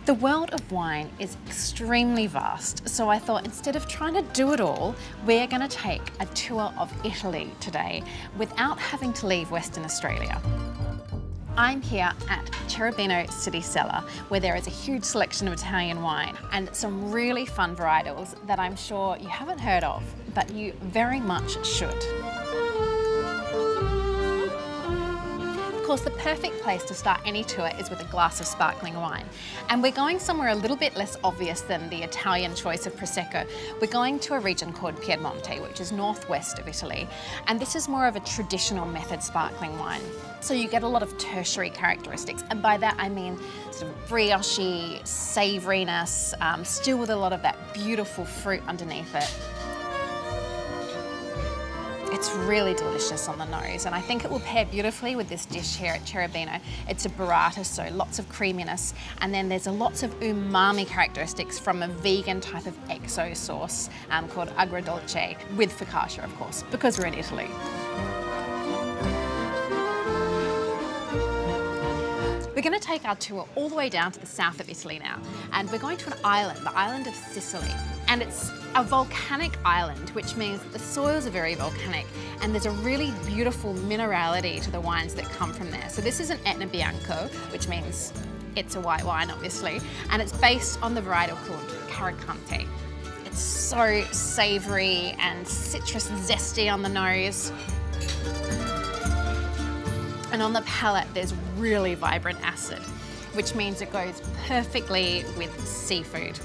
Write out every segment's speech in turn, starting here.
The world of wine is extremely vast, so I thought instead of trying to do it all, we're going to take a tour of Italy today without having to leave Western Australia. I'm here at Cherubino City Cellar, where there is a huge selection of Italian wine and some really fun varietals that I'm sure you haven't heard of, but you very much should. Of course, the perfect place to start any tour is with a glass of sparkling wine. And we're going somewhere a little bit less obvious than the Italian choice of Prosecco. We're going to a region called Piedmonte, which is northwest of Italy. And this is more of a traditional method sparkling wine. So you get a lot of tertiary characteristics. And by that, I mean sort of brioche, savouriness, still with a lot of that beautiful fruit underneath it. It's really delicious on the nose, and I think it will pair beautifully with this dish here at Cherubino. It's a burrata, so lots of creaminess, and then there's lots of umami characteristics from a vegan type of exo sauce called agrodolce, with focaccia, of course, because we're in Italy. We're going to take our tour all the way down to the south of Italy now, and we're going to an island, the island of Sicily. And it's a volcanic island, which means the soils are very volcanic, and there's a really beautiful minerality to the wines that come from there. So this is an Etna Bianco, which means it's a white wine, obviously, and it's based on the varietal called Caricante. It's so savoury and citrus zesty on the nose. And on the palate, there's really vibrant acid, which means it goes perfectly with seafood.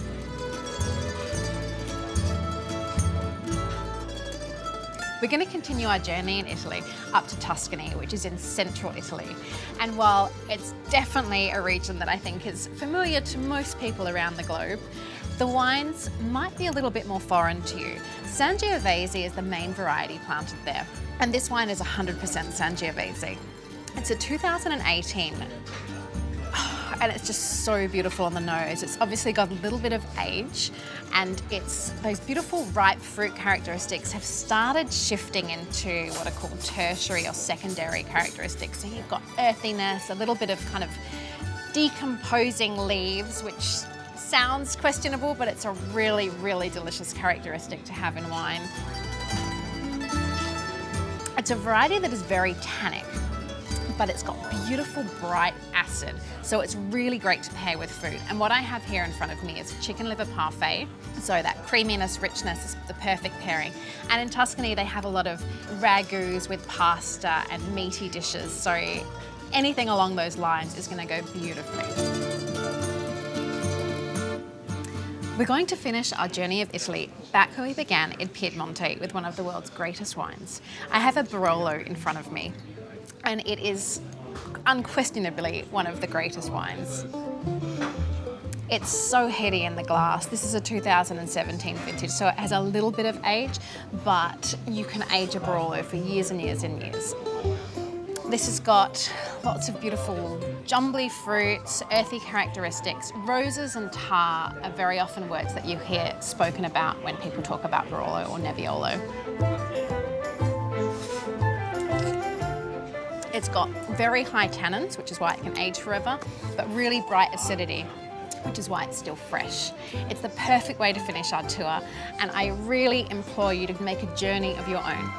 We're going to continue our journey in Italy up to Tuscany, which is in central Italy. And while it's definitely a region that I think is familiar to most people around the globe, the wines might be a little bit more foreign to you. Sangiovese is the main variety planted there, and this wine is 100% Sangiovese. It's a 2018, and it's just so beautiful on the nose. It's obviously got a little bit of age, and it's those beautiful ripe fruit characteristics have started shifting into what are called tertiary or secondary characteristics. So you've got earthiness, a little bit of kind of decomposing leaves, which sounds questionable, but it's a really, really delicious characteristic to have in wine. It's a variety that is very tannic, but it's got beautiful bright acid, so it's really great to pair with food. And what I have here in front of me is chicken liver parfait, so that creaminess, richness is the perfect pairing. And in Tuscany, they have a lot of ragouts with pasta and meaty dishes, so anything along those lines is going to go beautifully. We're going to finish our journey of Italy back where we began in Piedmonte with one of the world's greatest wines. I have a Barolo in front of me, and it is unquestionably one of the greatest wines. It's so heady in the glass. This is a 2017 vintage, so it has a little bit of age, but you can age a Barolo for years and years and years. This has got lots of beautiful jumbly fruits, earthy characteristics. Roses and tar are very often words that you hear spoken about when people talk about Barolo or Nebbiolo. It's got very high tannins, which is why it can age forever, but really bright acidity, which is why it's still fresh. It's the perfect way to finish our tour, and I really implore you to make a journey of your own.